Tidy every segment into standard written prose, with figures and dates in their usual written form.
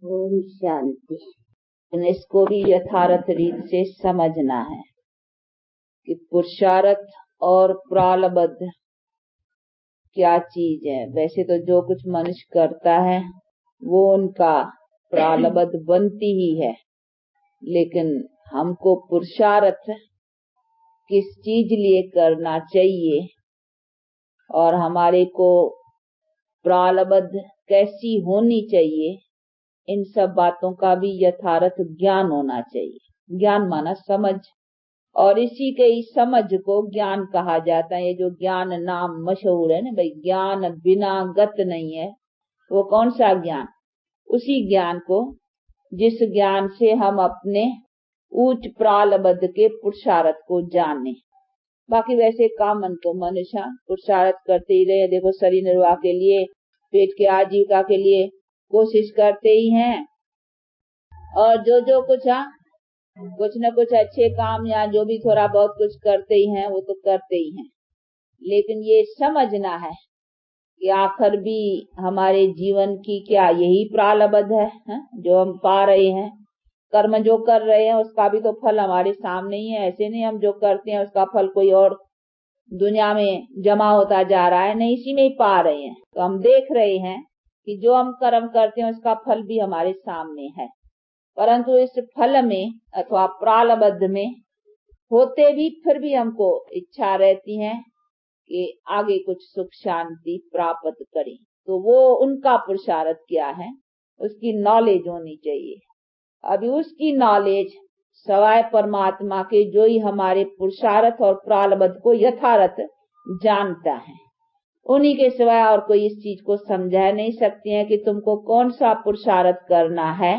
ओम शांति। इसको भी यथार्थ रीत से समझना है कि पुरुषार्थ और प्रारब्ध क्या चीज है। वैसे तो जो कुछ मनुष्य करता है वो उनका प्रारब्ध बनती ही है, लेकिन हमको पुरुषार्थ किस चीज लिए करना चाहिए और हमारे को प्रारब्ध कैसी होनी चाहिए, इन सब बातों का भी यथार्थ ज्ञान होना चाहिए। ज्ञान माना समझ, और इसी के इस समझ को ज्ञान कहा जाता है। ये जो ज्ञान नाम मशहूर है ना भाई, ज्ञान बिना गत नहीं है, वो कौन सा ज्ञान? उसी ज्ञान को जिस ज्ञान से हम अपने उच्च प्रारब्ध के पुरुषार्थ को जाने। बाकी वैसे कामन तो मनुष्य पुरुषार्थ करते ही रहे। देखो, शरीर निर्वाह के लिए, पेट के आजीविका के लिए कोशिश करते ही हैं, और जो कुछ न कुछ अच्छे काम या जो भी थोड़ा बहुत कुछ करते ही हैं, वो तो करते ही हैं। लेकिन ये समझना है कि आखिर भी हमारे जीवन की क्या यही प्रारब्ध है जो हम पा रहे हैं। कर्म जो कर रहे हैं उसका भी तो फल हमारे सामने ही है। ऐसे नहीं हम जो करते हैं उसका फल कोई और दुनिया में जमा होता जा रहा है, नहीं, इसी में ही पा रहे हैं। तो हम देख रहे हैं कि जो हम कर्म करते हैं उसका फल भी हमारे सामने है, परंतु इस फल में अथवा प्रारब्ध में होते भी फिर भी हमको इच्छा रहती है कि आगे कुछ सुख शांति प्राप्त करें। तो वो उनका पुरुषार्थ क्या है, उसकी नॉलेज होनी चाहिए। अभी उसकी नॉलेज सवाय परमात्मा के जो ही हमारे पुरुषार्थ और प्रारब्ध को यथार्थ जानता है, उन्हीं के सिवाय और कोई इस चीज को समझा नहीं सकती है कि तुमको कौन सा पुरुषार्थ करना है,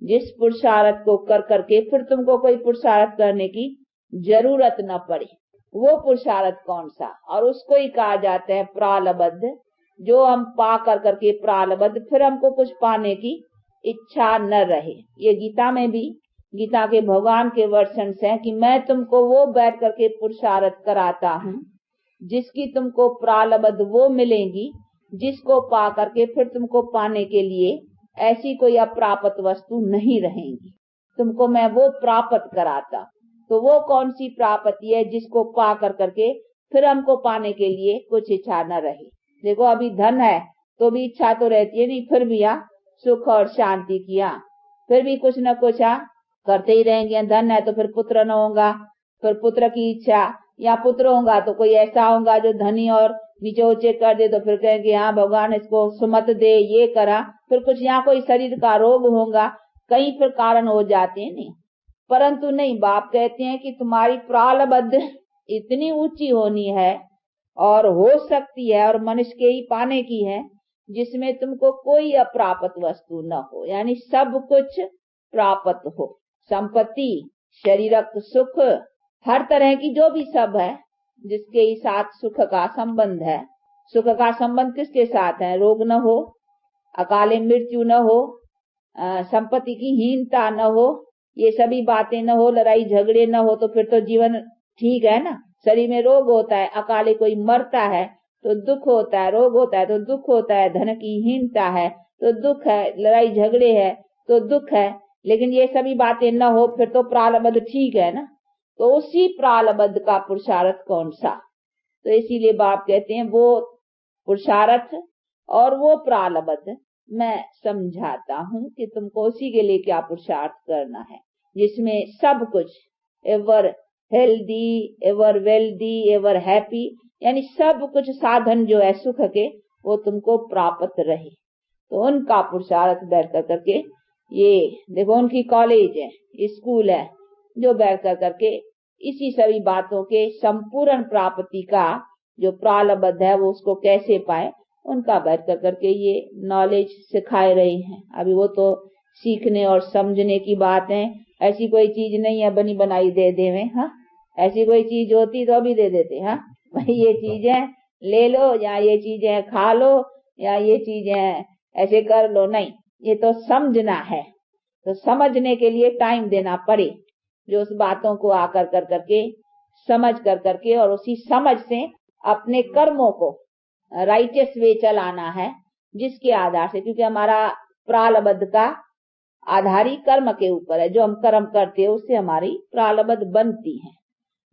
जिस पुरुषार्थ को कर करके फिर तुमको कोई पुरुषार्थ करने की जरूरत न पड़े। वो पुरुषार्थ कौन सा? और उसको ही कहा जाता है प्रारब्ध। जो हम पा कर करके प्रारब्ध फिर हमको कुछ पाने की इच्छा न रहे। ये गीता में भी, गीता के भगवान के वर्षन है कि मैं तुमको वो बैठ करके पुरुषार्थ कराता हूँ जिसकी तुमको प्रारब्ध वो मिलेगी, जिसको पा करके फिर तुमको पाने के लिए ऐसी कोई अप्राप्त वस्तु नहीं रहेगी। तुमको मैं वो प्राप्त कराता। तो वो कौन सी प्राप्ति है जिसको पा कर करके फिर हमको पाने के लिए कुछ इच्छा न रहे। देखो, अभी धन है तो भी इच्छा तो रहती है, नहीं, फिर भी सुख और शांति किया, फिर भी कुछ न कुछ करते ही रहेंगे। धन है तो फिर पुत्र न होगा, फिर पुत्र की इच्छा, या पुत्र होगा तो कोई ऐसा होगा जो धनी और नीचे ऊंचे कर दे, तो फिर कहेंगे हाँ भगवान इसको सुमत दे, ये करा। फिर कुछ यहाँ कोई शरीर का रोग होगा, कई फिर कारण हो जाते हैं। नहीं, परंतु नहीं, बाप कहते हैं कि तुम्हारी प्रारब्ध इतनी ऊंची होनी है और हो सकती है और मनुष्य के ही पाने की है, जिसमें तुमको कोई अप्राप्त वस्तु न हो, यानी सब कुछ प्राप्त हो। संपत्ति, शरीरक सुख, हर तरह की जो भी सब है जिसके ही साथ सुख का संबंध है। सुख का संबंध किसके साथ है? रोग न हो, अकाले मृत्यु न हो, संपत्ति की हीनता न हो, ये सभी बातें न हो, लड़ाई झगड़े न हो, तो फिर तो जीवन ठीक है ना। शरीर में रोग होता है, अकाले कोई मरता है तो दुख होता है, रोग होता है तो दुख होता है, धन की हीनता है तो दुख है, लड़ाई झगड़े है तो दुख है। लेकिन ये सभी बातें न हो फिर तो प्रारब्ध ठीक है ना। तो उसी प्रारब्ध का पुरुषार्थ कौन सा? तो इसीलिए बाप कहते हैं वो पुरुषार्थ और वो प्रारब्ध मैं समझाता हूँ कि तुमको उसी के लिए क्या पुरुषार्थ करना है, जिसमें सब कुछ ever healthy, ever wealthy, ever happy, यानी सब कुछ साधन जो है सुख के वो तुमको प्राप्त रहे। तो उनका पुरुषार्थ बैठ कर करके, ये देखो उनकी कॉलेज है, स्कूल है, जो बैठ कर करके इसी सभी बातों के संपूर्ण प्राप्ति का जो प्रारब्ध है वो उसको कैसे पाए, उनका बैठ कर करके ये नॉलेज सिखाए रहे हैं। अभी वो तो सीखने और समझने की बात है, ऐसी कोई चीज नहीं है बनी बनाई दे देवे। हाँ, ऐसी कोई चीज होती तो अभी दे देते। हाँ भाई, ये चीजें ले लो, या ये चीजें खा लो, या ये चीजें ऐसे कर लो, नहीं, ये तो समझना है। तो समझने के लिए टाइम देना पड़े, जो उस बातों को आकर कर करके समझ कर करके और उसी समझ से अपने कर्मों को राइटियस वे चलाना है, जिसके आधार से, क्योंकि हमारा प्रारब्ध का आधारी कर्म के ऊपर है। जो हम कर्म करते हैं उससे हमारी प्रारब्ध बनती है।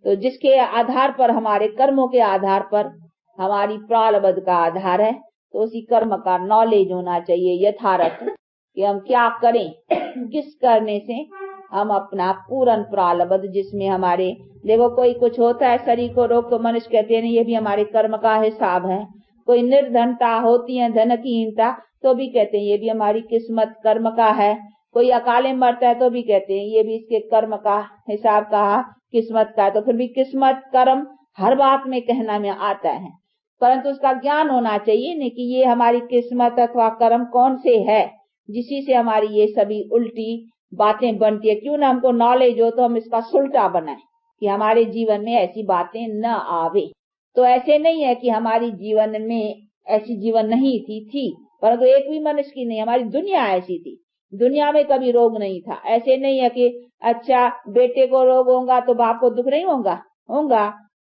तो जिसके आधार पर, हमारे कर्मों के आधार पर हमारी प्रारब्ध का आधार है, तो उसी कर्म का नॉलेज होना चाहिए यथार्थ कि हम क्या करें, किस करने से हम अपना पूर्ण प्रारब्ध, जिसमें हमारे, देखो कोई कुछ होता है शरीर को रोग तो मनुष्य कहते हैं ये भी हमारे कर्म का हिसाब है। कोई निर्धनता होती है, धन की हीनता, तो भी कहते हैं ये भी हमारी किस्मत कर्म का है। कोई अकाले मरता है तो भी कहते हैं ये भी इसके कर्म का हिसाब का, किस्मत का। तो फिर भी किस्मत कर्म हर बात में कहना में आता है, परंतु उसका ज्ञान होना चाहिए नहीं कि ये हमारी किस्मत अथवा कर्म कौन से है, जिसी से हमारी ये सभी उल्टी बातें बनती है। क्यों ना हमको नॉलेज हो तो हम इसका सुलटा बनाए कि हमारे जीवन में ऐसी बातें न आवे। तो ऐसे नहीं है कि हमारी जीवन में ऐसी जीवन नहीं थी, परंतु एक भी मनुष्य की नहीं, हमारी दुनिया ऐसी थी। दुनिया में कभी रोग नहीं था। ऐसे नहीं है कि अच्छा बेटे को रोग होगा तो बाप को दुख नहीं होगा,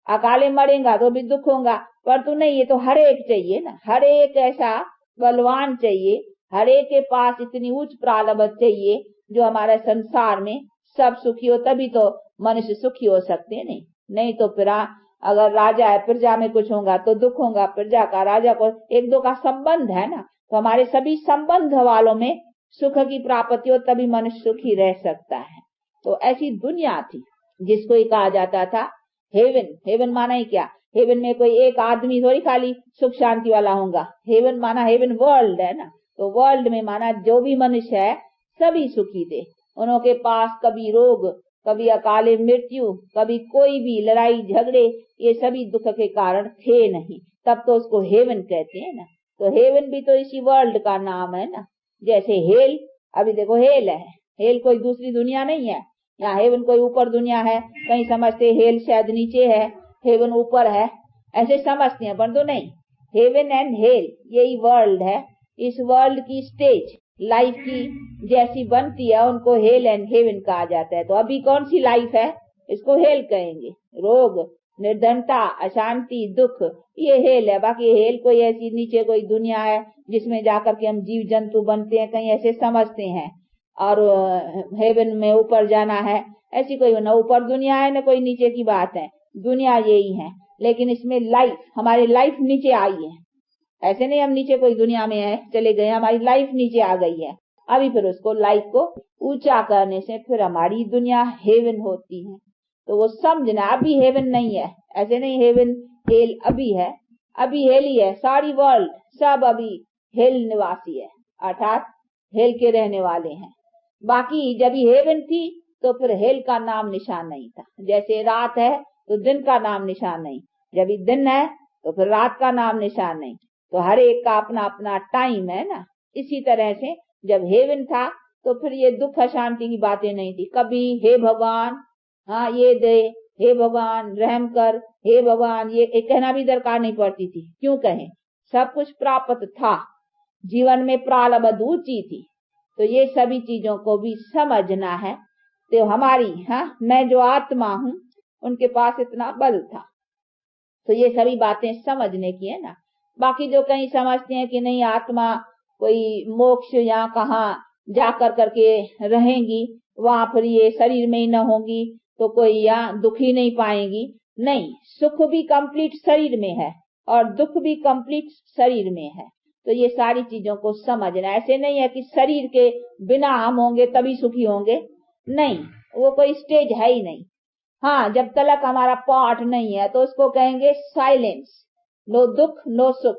अकाले मरेगा तो भी दुख होगा, परंतु नहीं, ये तो हर एक चाहिए ना, हर एक ऐसा बलवान चाहिए, हर एक के पास इतनी उच्च प्रारब्ध चाहिए जो हमारे संसार में सब सुखी हो, तभी तो मनुष्य सुखी हो सकते हैं। नहीं तो फिर अगर राजा है, प्रजा में कुछ होगा तो दुख होगा, प्रजा का राजा को, एक दो का संबंध है ना, तो हमारे सभी संबंध वालों में सुख की प्राप्ति हो तभी मनुष्य सुखी रह सकता है। तो ऐसी दुनिया थी जिसको ही कहा जाता था हेवन। हेवन माना ही क्या, हेवन में कोई एक आदमी थोड़ी खाली सुख शांति वाला होगा। हेवन माना हेवन वर्ल्ड है ना, तो वर्ल्ड में माना जो भी मनुष्य है सभी सुखी थे। उनके पास कभी रोग, कभी अकाले मृत्यु, कभी कोई भी लड़ाई झगड़े, ये सभी दुख के कारण थे नहीं, तब तो उसको हेवन कहते हैं ना। तो हेवन भी तो इसी वर्ल्ड का नाम है ना। जैसे हेल, अभी देखो हेल है, हेल कोई दूसरी दुनिया नहीं है। यहाँ हेवन कोई ऊपर दुनिया है, कहीं समझते हेल शायद नीचे है, हेवन ऊपर है, ऐसे समझते हैं, परंतु नहीं, हेवन एंड हेल यही वर्ल्ड है। इस वर्ल्ड की स्टेज लाइफ की जैसी बनती है उनको हेल एंड हेवन कहा जाता है। तो अभी कौन सी लाइफ है, इसको हेल कहेंगे। रोग, निर्धनता, अशांति, दुख, ये हेल है। बाकी हेल कोई ऐसी नीचे कोई दुनिया है जिसमें जाकर के हम जीव जंतु बनते हैं, कहीं ऐसे समझते हैं। और हेवन में ऊपर जाना है, ऐसी कोई न ऊपर दुनिया है न कोई नीचे की बात है, दुनिया यही है। लेकिन इसमें लाइफ, हमारी लाइफ नीचे आई है, ऐसे नहीं हम नीचे कोई दुनिया में है चले गए, हमारी लाइफ नीचे आ गई है। अभी फिर उसको लाइफ को ऊंचा करने से फिर हमारी दुनिया हेवन होती है। तो वो समझना, अभी हेवन नहीं है, ऐसे नहीं हेवन हेल अभी है, अभी हेल ही है। सारी वर्ल्ड सब अभी हेल निवासी है, अर्थात हेल के रहने वाले हैं। बाकी जब हेवन थी तो फिर हेल का नाम निशान नहीं था। जैसे रात है तो दिन का नाम निशान नहीं, जब दिन है तो फिर रात का नाम निशान नहीं। तो हर एक का अपना अपना टाइम है ना। इसी तरह से जब हेवन था तो फिर ये दुख अशांति की बातें नहीं थी। कभी हे भगवान हाँ ये दे, हे भगवान रहम कर, हे भगवान ये कहना भी दरकार नहीं पड़ती थी। क्यों कहें, सब कुछ प्राप्त था, जीवन में प्रारब्ध ऊंची थी। तो ये सभी चीजों को भी समझना है। तो हमारी मैं जो आत्मा हूँ उनके पास इतना बल था, तो ये सभी बातें समझने की है ना। बाकी जो कहीं समझते हैं कि नहीं आत्मा कोई मोक्ष या कहाँ जाकर करके रहेंगी, वहां फिर ये शरीर में ही न होंगी तो कोई यहाँ दुख ही नहीं पाएंगी। नहीं, सुख भी कंप्लीट शरीर में है और दुख भी कंप्लीट शरीर में है। तो ये सारी चीजों को समझना। ऐसे नहीं है कि शरीर के बिना हम होंगे तभी सुखी होंगे, नहीं, वो कोई स्टेज है ही नहीं। हाँ, जब तक हमारा पार्ट नहीं है तो उसको कहेंगे साइलेंस, नो दुख नो सुख,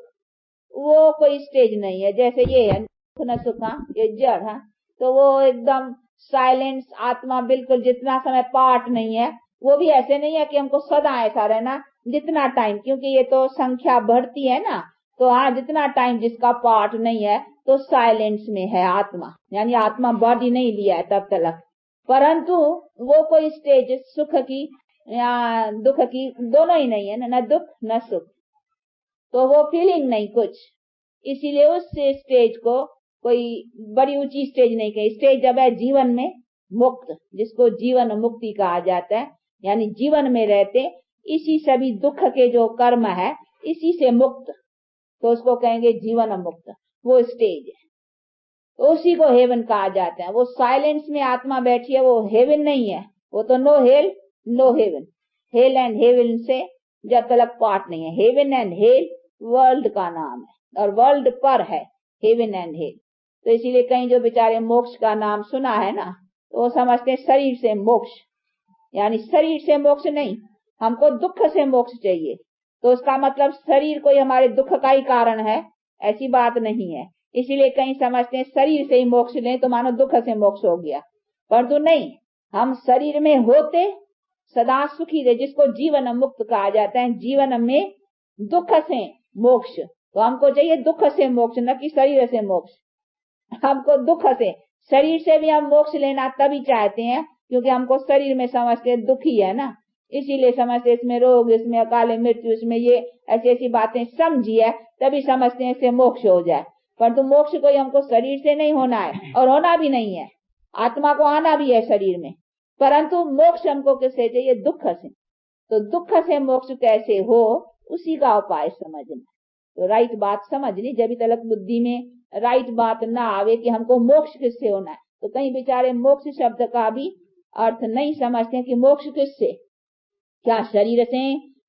वो कोई स्टेज नहीं है। जैसे ये है दुख न सुख, ये जड़ है, तो वो एकदम साइलेंस आत्मा बिल्कुल, जितना समय पार्ट नहीं है वो भी ऐसे नहीं है कि हमको सदा ऐसा रहना, जितना टाइम, क्योंकि ये तो संख्या बढ़ती है ना। तो हाँ, जितना टाइम जिसका पार्ट नहीं है तो साइलेंस में है आत्मा, यानी आत्मा बॉडी नहीं लिया है तब तक। परंतु वो कोई स्टेज सुख की या दुख की दोनों ही नहीं है ना, न दुख न सुख, तो वो फीलिंग नहीं कुछ। इसीलिए उस स्टेज को कोई बड़ी ऊंची स्टेज नहीं कही। स्टेज जब है जीवन में मुक्त, जिसको जीवन मुक्ति कहा जाता है, यानी जीवन में रहते इसी सभी दुख के जो कर्म है इसी से मुक्त, तो उसको कहेंगे जीवन मुक्त, वो स्टेज है। तो उसी को हेवन कहा जाता है। वो साइलेंस में आत्मा बैठी है, वो हेवन नहीं है, वो तो no hell no heaven. Hell and heaven से जब तक पार्ट नहीं है। हेवन एंड हेल वर्ल्ड का नाम है और वर्ल्ड पर है हेवन एंड हेल। तो इसीलिए कहीं जो बेचारे मोक्ष का नाम सुना है ना, तो वो समझते हैं शरीर से मोक्ष, यानी शरीर से मोक्ष नहीं, हमको दुख से मोक्ष चाहिए। तो उसका मतलब शरीर कोई हमारे दुख का ही कारण है, ऐसी बात नहीं है। इसीलिए कहीं समझते हैं शरीर से ही मोक्ष लें तो मानो दुख से मोक्ष हो गया, परंतु नहीं, हम शरीर में होते सदा सुखी रहे, जिसको जीवन मुक्त कहा जाता है, जीवन में दुख से मोक्ष। तो हमको चाहिए दुख से मोक्ष, न कि शरीर से मोक्ष। हमको दुख से, शरीर से भी हम मोक्ष लेना तभी चाहते हैं क्योंकि हमको शरीर में समझते दुखी है ना, इसीलिए समझते इसमें रोग, इसमें अकाल मृत्यु, इसमें ये ऐसी ऐसी बातें समझिए, तभी समझते हैं इससे मोक्ष हो जाए। परंतु मोक्ष कोई हमको शरीर से नहीं होना है और होना भी नहीं है। आत्मा को आना भी है शरीर में, परंतु मोक्ष हमको किससे चाहिए? दुख से। तो दुख से मोक्ष कैसे हो, उसी का उपाय समझना। तो राइट बात समझनी, जब तक बुद्धि में राइट बात ना आवे कि हमको मोक्ष किससे होना है। तो कई बेचारे मोक्ष शब्द का भी अर्थ नहीं समझते कि मोक्ष किससे, क्या शरीर से,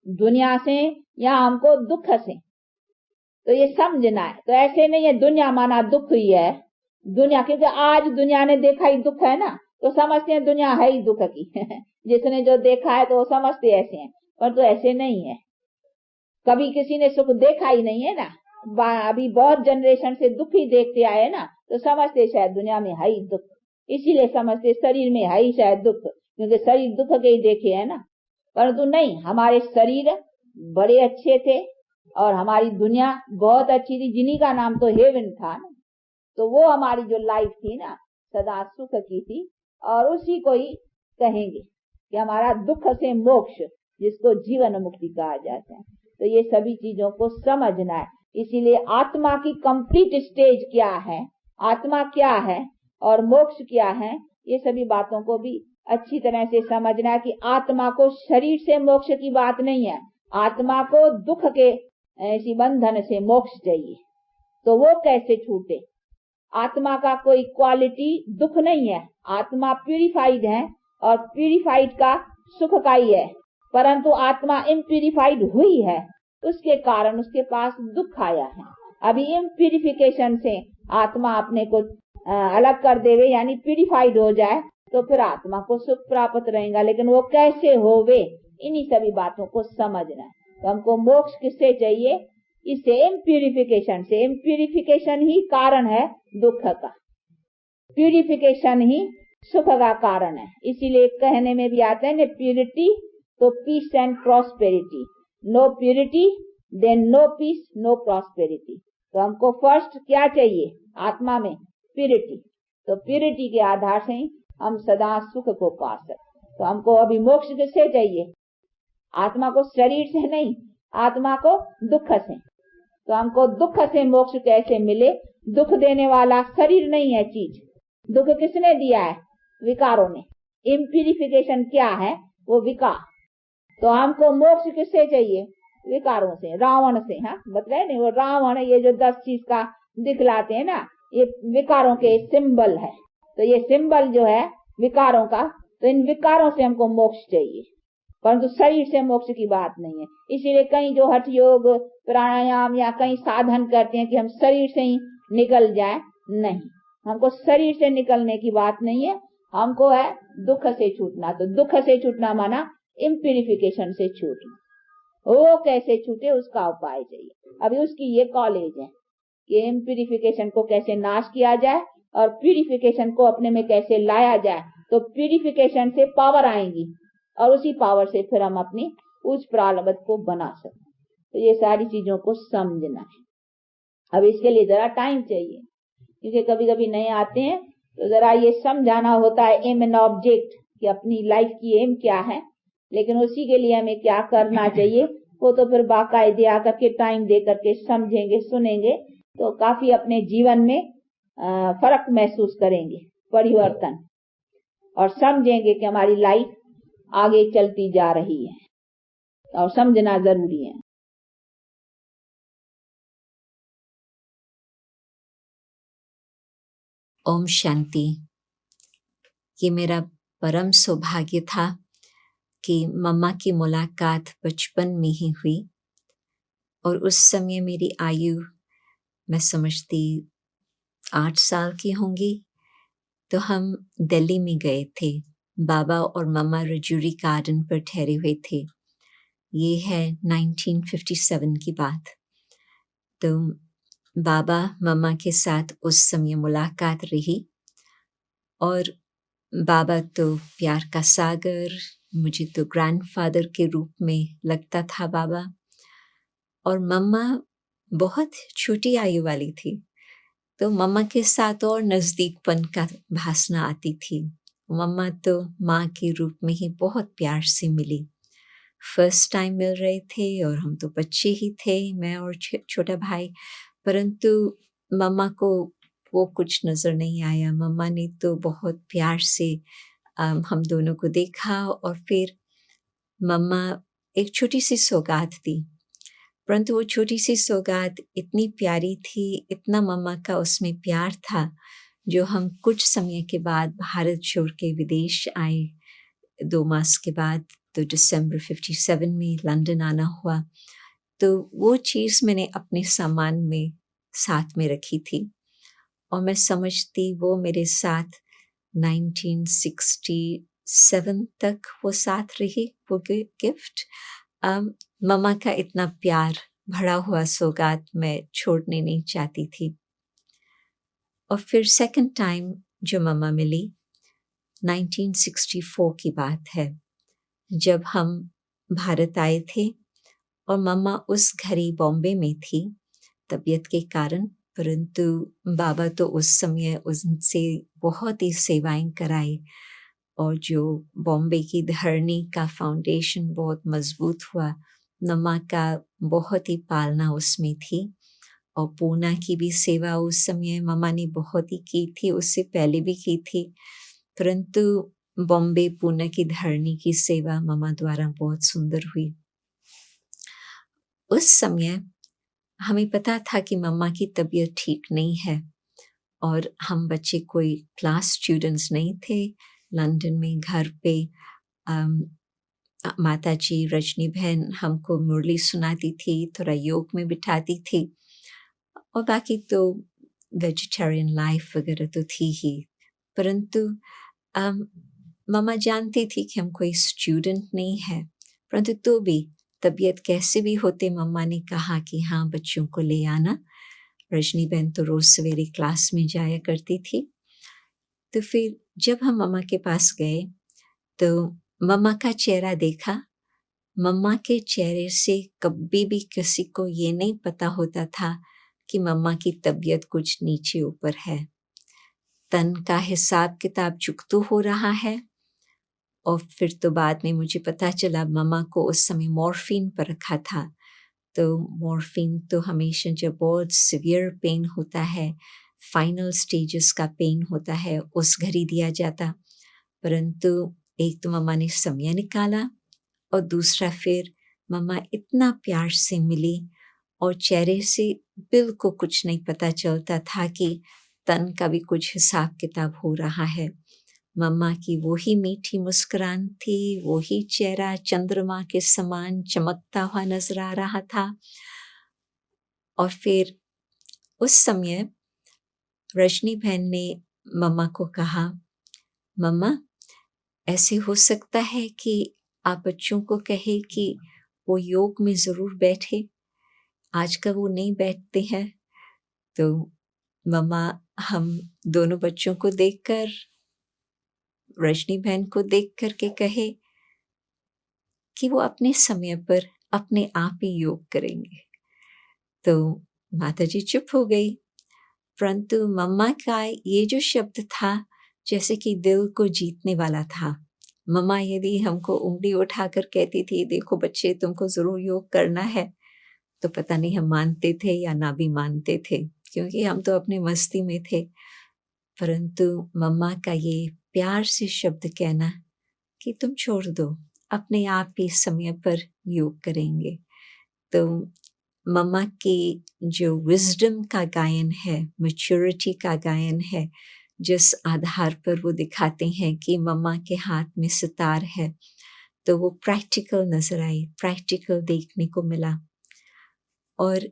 दुनिया से, या हमको दुख से। तो ये समझना है। तो ऐसे नहीं है दुनिया माना दुख ही है, दुनिया, क्योंकि आज दुनिया ने देखा ही दुख है ना, तो समझते हैं दुनिया है ही दुख की जिसने जो देखा है तो वो समझते ऐसे हैं, पर तो ऐसे नहीं है। कभी किसी ने सुख देखा ही नहीं है ना, अभी बहुत जनरेशन से दुख ही देखते आए ना, तो समझते शायद दुनिया में है ही दुख, इसीलिए समझते शरीर में है ही शायद दुख, क्योंकि शरीर दुख के ही देखे है ना। परंतु नहीं, हमारे शरीर बड़े अच्छे थे और हमारी दुनिया बहुत अच्छी थी, जिन्हीं का नाम तो हेवन था ना। तो वो हमारी जो लाइफ थी ना, सदा सुख की थी, और उसी को ही कहेंगे कि हमारा दुख से मोक्ष, जिसको जीवन मुक्ति कहा जाता है। तो ये सभी चीजों को समझना है। इसीलिए आत्मा की कंप्लीट स्टेज क्या है, आत्मा क्या है और मोक्ष क्या है, ये सभी बातों को भी अच्छी तरह से समझना है कि आत्मा को शरीर से मोक्ष की बात नहीं है, आत्मा को दुख के ऐसी बंधन से मोक्ष चाहिए। तो वो कैसे छूटे? आत्मा का कोई क्वालिटी दुख नहीं है, आत्मा प्यूरिफाइड है और प्यूरिफाइड का सुख का ही है, परंतु आत्मा इम्प्यूरिफाइड हुई है, उसके कारण उसके पास दुख आया है। अभी इम्प्यूरिफिकेशन से आत्मा अपने को अलग कर देवे, यानी प्यूरिफाइड हो जाए, तो फिर आत्मा को सुख प्राप्त रहेगा। लेकिन वो कैसे होवे, इन्हीं सभी बातों को समझना है। तो हमको मोक्ष किससे चाहिए? इसे इम्प्यूरिफिकेशन से। इम्प्यूरिफिकेशन ही कारण है दुख का, प्यूरिफिकेशन ही सुख का कारण है। इसीलिए कहने में भी आता है ना, प्यूरिटी तो peace and prosperity, no purity then no peace no prosperity. तो हमको फर्स्ट क्या चाहिए आत्मा में? प्यूरिटी। तो प्यूरिटी के आधार से ही हम सदा सुख को पा सकते। तो हमको अभी मोक्ष किससे चाहिए? आत्मा को शरीर से नहीं, आत्मा को दुख से। तो हमको दुख से मोक्ष कैसे मिले? दुख देने वाला शरीर नहीं है चीज, दुख किसने दिया है? विकारों ने। इम्प्यूरिफिकेशन क्या है? वो विकार। तो हमको मोक्ष किससे चाहिए? विकारों से, रावण से। हाँ बतलाए नहीं, वो रावण ये जो 10 चीज का दिखलाते हैं ना, ये विकारों के सिंबल है। तो ये सिंबल जो है विकारों का, तो इन विकारों से हमको मोक्ष चाहिए, परंतु शरीर से मोक्ष की बात नहीं है। इसीलिए कहीं जो हठ योग, प्राणायाम या कहीं साधन करते हैं कि हम शरीर से ही निकल जाए, नहीं, हमको शरीर से निकलने की बात नहीं है, हमको है दुख से छूटना। तो दुख से छूटना माना इम्प्यूरिफिकेशन से छूटना। वो कैसे छूटे, उसका उपाय चाहिए। अभी उसकी ये कॉलेज है कि इम्प्यूरिफिकेशन को कैसे नाश किया जाए और प्यूरिफिकेशन को अपने में कैसे लाया जाए। तो प्यूरिफिकेशन से पावर आएंगी और उसी पावर से फिर हम अपनी उच्च प्रारब्ध को बना सकते। तो ये सारी चीजों को समझना है। अब इसके लिए जरा टाइम चाहिए, क्योंकि कभी कभी नए आते हैं, तो जरा ये समझाना होता है एम एंड ऑब्जेक्ट, कि अपनी लाइफ की एम क्या है। लेकिन उसी के लिए हमें क्या करना चाहिए, वो तो फिर बाकायदे आकर के टाइम दे करके समझेंगे, सुनेंगे, तो काफी अपने जीवन में फर्क महसूस करेंगे, परिवर्तन, और समझेंगे कि हमारी लाइफ आगे चलती जा रही है, और समझना जरूरी है। ओम शांति। ये मेरा परम सौभाग्य था कि मम्मा की मुलाकात बचपन में ही हुई और उस समय मेरी आयु मैं समझती 8 साल की होंगी। तो हम दिल्ली में गए थे। बाबा और मम्मा रजूरी गार्डन पर ठहरे हुए थे। ये है 1957 की बात। तो बाबा मम्मा के साथ उस समय मुलाकात रही और बाबा तो प्यार का सागर, मुझे तो ग्रैंडफादर के रूप में लगता था बाबा। और मम्मा बहुत छोटी आयु वाली थी, तो मम्मा के साथ और नज़दीकपन का भासना आती थी। मम्मा तो माँ के रूप में ही बहुत प्यार से मिली। फर्स्ट टाइम मिल रहे थे और हम तो बच्चे ही थे, मैं और छोटा भाई। परंतु मम्मा को वो कुछ नज़र नहीं आया। मम्मा ने तो बहुत प्यार से हम दोनों को देखा और फिर मम्मा एक छोटी सी सौगात दी। परंतु वो छोटी सी सौगात इतनी प्यारी थी, इतना मम्मा का उसमें प्यार था, जो हम कुछ समय के बाद भारत छोड़ के विदेश आए। 2 मास के बाद तो दिसंबर 57 में लंदन आना हुआ। तो वो चीज़ मैंने अपने सामान में साथ में रखी थी और मैं समझती वो मेरे साथ 1967 तक वो साथ रही, वो गिफ्ट। मम्मा का इतना प्यार भरा हुआ सौगात मैं छोड़ने नहीं चाहती थी। और फिर सेकंड टाइम जो मम्मा मिली 1964 की बात है, जब हम भारत आए थे और मम्मा उस घड़ी बॉम्बे में थी तबीयत के कारण। परंतु बाबा तो उस समय उनसे बहुत ही सेवाएं कराई और जो बॉम्बे की धरनी का फाउंडेशन बहुत मजबूत हुआ। मम्मा का बहुत ही पालना उसमें थी और पूना की भी सेवा उस समय मम्मा ने बहुत ही की थी, उससे पहले भी की थी। परंतु बॉम्बे पूना की धरनी की सेवा मम्मा द्वारा बहुत सुंदर हुई। उस समय हमें पता था कि मम्मा की तबीयत ठीक नहीं है और हम बच्चे कोई क्लास स्टूडेंट्स नहीं थे। लंदन में घर पे माता जी रजनी बहन हमको मुरली सुनाती थी, थोड़ा योग में बिठाती थी और बाकी तो वेजिटेरियन लाइफ वगैरह तो थी ही। परंतु मम्मा जानती थी कि हम कोई स्टूडेंट नहीं है, परंतु तो भी तबीयत कैसे भी होते मम्मा ने कहा कि हाँ बच्चों को ले आना। रजनी बहन तो रोज सवेरे क्लास में जाया करती थी। तो फिर जब हम मम्मा के पास गए तो मम्मा का चेहरा देखा। मम्मा के चेहरे से कभी भी किसी को ये नहीं पता होता था कि मम्मा की तबीयत कुछ नीचे ऊपर है। तन का हिसाब किताब चुकतू हो रहा है। और फिर तो बाद में मुझे पता चला मम्मा को उस समय मॉर्फिन पर रखा था। तो मॉर्फिन तो हमेशा जब बहुत सीवियर पेन होता है, फाइनल स्टेजेस का पेन होता है, उस घड़ी दिया जाता। परंतु एक तो मम्मा ने समय निकाला और दूसरा फिर मम्मा इतना प्यार से मिली और चेहरे से बिल्कुल कुछ नहीं पता चलता था कि तन का भी कुछ हिसाब किताब हो रहा है। मम्मा की वही मीठी मुस्कुरान थी, वही चेहरा चंद्रमा के समान चमकता हुआ नजर आ रहा था। और फिर उस समय रजनी बहन ने मम्मा को कहा, मम्मा ऐसे हो सकता है कि आप बच्चों को कहे कि वो योग में जरूर बैठे, आजकल वो नहीं बैठते हैं। तो मम्मा हम दोनों बच्चों को देखकर, रजनी बहन को देख करके कहे कि वो अपने समय पर अपने आप ही योग करेंगे। तो माताजी चुप हो गई। परंतु मम्मा का ये जो शब्द था जैसे कि दिल को जीतने वाला था। मम्मा यदि हमको उंगली उठाकर कहती थी, देखो बच्चे तुमको जरूर योग करना है, तो पता नहीं हम मानते थे या ना भी मानते थे, क्योंकि हम तो अपने मस्ती में थे। परंतु मम्मा का ये प्यार से शब्द कहना कि तुम छोड़ दो, अपने आप ही समय पर योग करेंगे। तो मम्मा की जो विजडम का गायन है, मैच्योरिटी का गायन है, जिस आधार पर वो दिखाते हैं कि मम्मा के हाथ में सितार है, तो वो प्रैक्टिकल नजर आई, प्रैक्टिकल देखने को मिला। और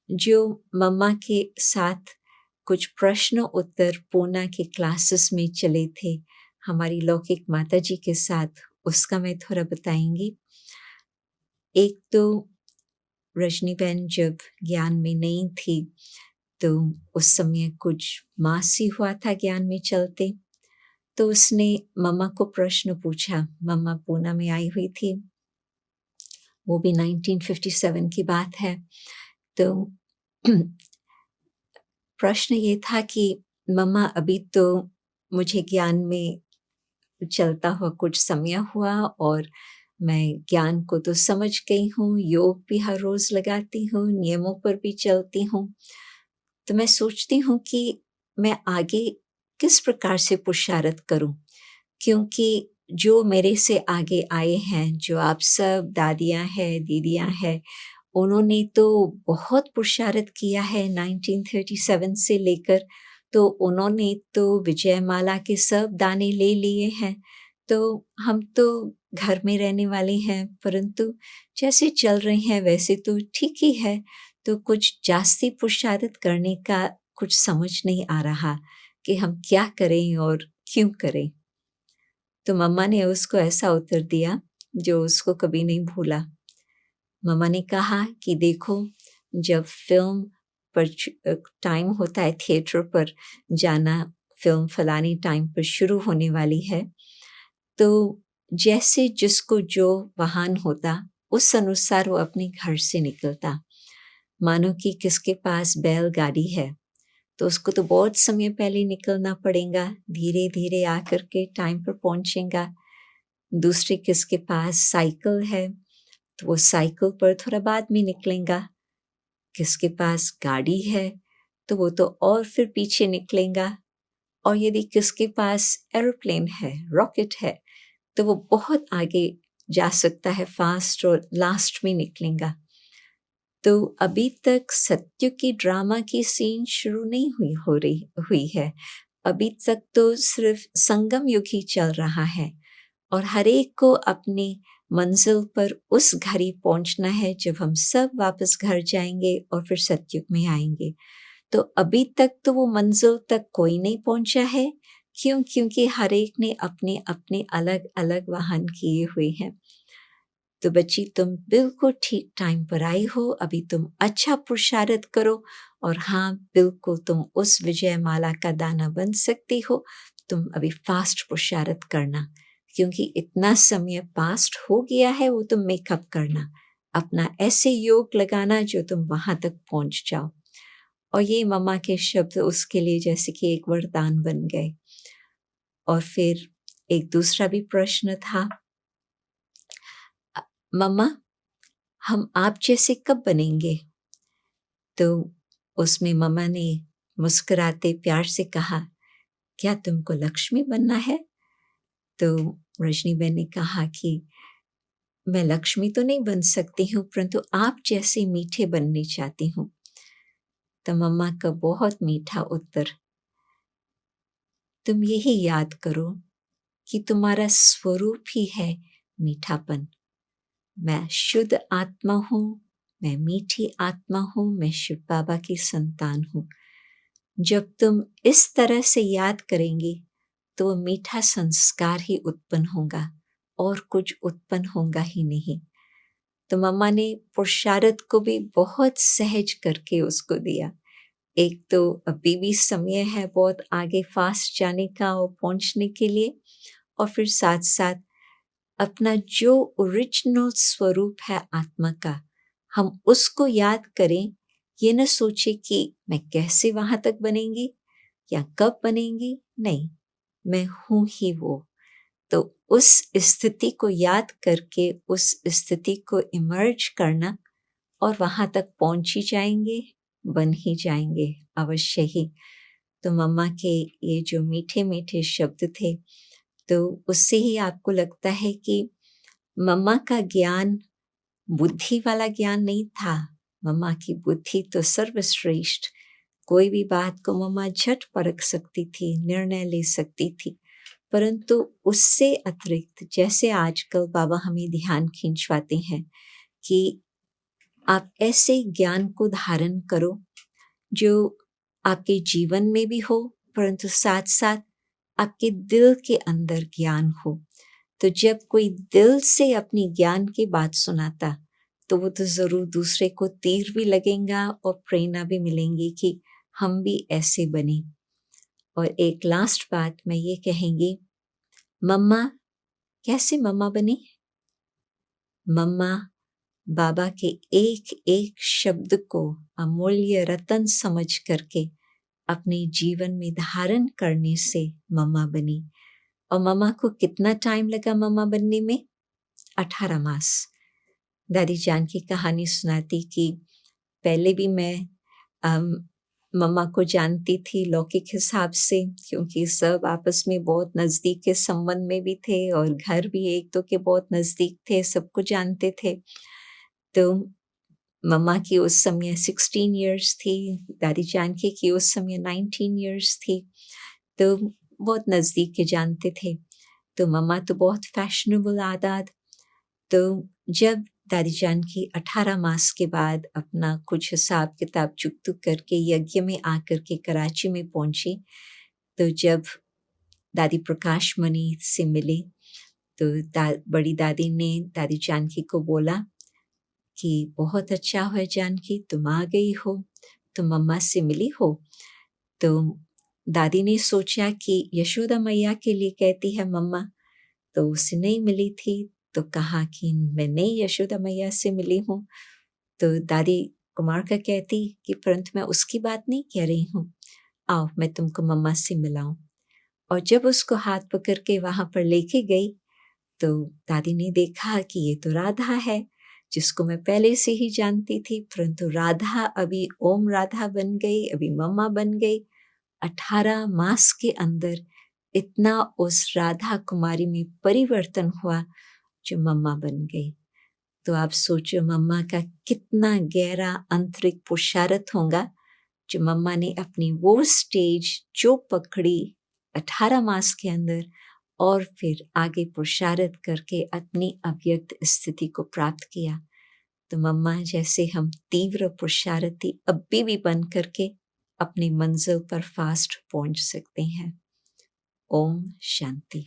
जो मम्मा के साथ कुछ प्रश्न उत्तर पूना के क्लासेस में चले थे हमारी लौकिक माता जी के साथ, उसका मैं थोड़ा बताएंगी। एक तो रजनी बहन जब ज्ञान में नहीं थी तो उस समय कुछ मास ही हुआ था ज्ञान में चलते, तो उसने मम्मा को प्रश्न पूछा। मम्मा पूना में आई हुई थी, वो भी 1957 की बात है। तो प्रश्न ये था कि मम्मा अभी तो मुझे ज्ञान में चलता हुआ कुछ समय हुआ और मैं ज्ञान को तो समझ गई हूँ, योग भी हर रोज लगाती हूँ, नियमों पर भी चलती हूँ, तो मैं सोचती हूँ कि मैं आगे किस प्रकार से पुरुषार्थ करूँ, क्योंकि जो मेरे से आगे आए हैं, जो आप सब दादियाँ हैं, दीदियाँ हैं, उन्होंने तो बहुत पुरुषार्थ किया है 1937 से लेकर, तो उन्होंने तो विजयमाला के सब दाने ले लिए हैं। तो हम तो घर में रहने वाले हैं, परंतु जैसे चल रहे हैं वैसे तो ठीक ही है, तो कुछ जास्ती पुरुषार्थ करने का कुछ समझ नहीं आ रहा कि हम क्या करें और क्यों करें। तो मम्मा ने उसको ऐसा उत्तर दिया जो उसको कभी नहीं भूला। मम्मा ने कहा कि देखो, जब फिल्म पर टाइम होता है थिएटर पर जाना, फिल्म फलानी टाइम पर शुरू होने वाली है, तो जैसे जिसको जो वाहन होता उस अनुसार वो अपने घर से निकलता। मानो कि किसके पास बैलगाड़ी है तो उसको तो बहुत समय पहले निकलना पड़ेगा, धीरे धीरे आकर के टाइम पर पहुंचेगा। दूसरे किसके पास साइकिल है तो वो साइकिल पर थोड़ा बाद में निकलेगा। किसके पास गाड़ी है तो वो तो और फिर पीछे निकलेगा। और यदि किसके पास एरोप्लेन है, रॉकेट है, तो वो बहुत आगे जा सकता है फास्ट और लास्ट में निकलेगा। तो अभी तक सत्य की ड्रामा की सीन शुरू नहीं हुई है। अभी तक तो सिर्फ संगम युग ही चल रहा है और हर एक को अपनी मंजिल पर उस घड़ी पहुंचना है जब हम सब वापस घर जाएंगे और फिर सतयुग में आएंगे। तो अभी तक तो वो मंजिल तक कोई नहीं पहुंचा है। क्यों? क्योंकि हर एक ने अपने अपने अलग अलग वाहन किए हुए हैं। तो बच्ची, तुम बिल्कुल ठीक टाइम पर आई हो। अभी तुम अच्छा पुरुषार्थ करो और हाँ, बिल्कुल तुम उस विजय माला का दाना बन सकती हो। तुम अभी फास्ट पुरुषार्थ करना, क्योंकि इतना समय पास्ट हो गया है, वो तुम मेकअप करना, अपना ऐसे योग लगाना जो तुम वहां तक पहुंच जाओ। और ये मम्मा के शब्द उसके लिए जैसे कि एक वरदान बन गए। और फिर एक दूसरा भी प्रश्न था, मम्मा हम आप जैसे कब बनेंगे? तो उसमें मम्मा ने मुस्कुराते प्यार से कहा, क्या तुमको लक्ष्मी बनना है? तो रजनी बहन ने कहा कि मैं लक्ष्मी तो नहीं बन सकती हूँ, परंतु आप जैसे मीठे बनने चाहती हूँ। तो मम्मा का बहुत मीठा उत्तर, तुम यही याद करो कि तुम्हारा स्वरूप ही है मीठापन। मैं शुद्ध आत्मा हूँ, मैं मीठी आत्मा हूँ, मैं शिव बाबा की संतान हूँ। जब तुम इस तरह से याद करेंगी तो वो मीठा संस्कार ही उत्पन्न होगा और कुछ उत्पन्न होगा ही नहीं। तो मम्मा ने पुरुषार्थ को भी बहुत सहज करके उसको दिया। एक तो अभी भी समय है बहुत आगे फास्ट जाने का और पहुंचने के लिए, और फिर साथ साथ अपना जो ओरिजिनल स्वरूप है आत्मा का, हम उसको याद करें। ये न सोचे कि मैं कैसे वहां तक बनेंगी या कब बनेंगी, नहीं, मैं हूं ही वो। तो उस स्थिति को याद करके उस स्थिति को इमर्ज करना और वहां तक पहुंच ही जाएंगे, बन ही जाएंगे अवश्य ही। तो मम्मा के ये जो मीठे मीठे शब्द थे, तो उससे ही आपको लगता है कि मम्मा का ज्ञान बुद्धि वाला ज्ञान नहीं था। मम्मा की बुद्धि तो सर्वश्रेष्ठ, कोई भी बात को मम्मा झट परख सकती थी, निर्णय ले सकती थी। परंतु उससे अतिरिक्त जैसे आजकल बाबा हमें ध्यान खींचवाते हैं कि आप ऐसे ज्ञान को धारण करो जो आपके जीवन में भी हो, परंतु साथ साथ आपके दिल के अंदर ज्ञान हो। तो जब कोई दिल से अपनी ज्ञान की बात सुनाता तो वो तो जरूर दूसरे को तीर भी लगेगा और प्रेरणा भी मिलेंगी कि हम भी ऐसे बने। और एक लास्ट बात मैं ये कहेंगी, मम्मा कैसे मम्मा बनी? मम्मा बाबा के एक एक शब्द को अमूल्य रतन समझ करके अपने जीवन में धारण करने से मम्मा बनी। और मम्मा को कितना टाइम लगा मम्मा बनने में? 18 मास। दादी जान की कहानी सुनाती कि पहले भी मैं मम्मा को जानती थी लौकिक हिसाब से, क्योंकि सब आपस में बहुत नज़दीक के संबंध में भी थे और घर भी एक दो के बहुत नज़दीक थे, सबको जानते थे। तो मम्मा की उस समय 16 इयर्स थी, दादी जानकी की उस समय 19 इयर्स थी, तो बहुत नज़दीक के जानते थे। तो मम्मा तो बहुत फैशनेबल आदाद। तो जब दादी जान की 18 मास के बाद अपना कुछ हिसाब किताब चुकतुक करके यज्ञ में आकर के कराची में पहुंची, तो जब दादी प्रकाश मणि से मिली तो बड़ी दादी ने दादी जानकी को बोला कि बहुत अच्छा है जानकी, तुम आ गई हो, तुम मम्मा से मिली हो। तो दादी ने सोचा कि यशोदा मैया के लिए कहती है मम्मा, तो उसे नहीं मिली थी, तो कहा कि मैं नहीं यशोदा मैया से मिली हूँ। तो दादी कुमार का कहती कि परंतु मैं उसकी बात नहीं कह रही हूँ, आओ मैं तुमको मम्मा से मिलाऊं। और जब उसको हाथ पकड़ के वहां पर लेके गई तो दादी ने देखा कि ये तो राधा है, जिसको मैं पहले से ही जानती थी, परंतु राधा अभी ओम राधा बन गई, अभी मम्मा बन गई। 18 मास के अंदर इतना उस राधा कुमारी में परिवर्तन हुआ जो मम्मा बन गई। तो आप सोचो मम्मा का कितना गहरा आंतरिक पुरुषार्थ होगा जो मम्मा ने अपनी वो स्टेज जो पकड़ी 18 मास के अंदर और फिर आगे पुरुषार्थ करके अपनी अव्यक्त स्थिति को प्राप्त किया। तो मम्मा जैसे हम तीव्र पुरुषार्थी अभी भी बन करके अपनी मंजिल पर फास्ट पहुंच सकते हैं। ओम शांति।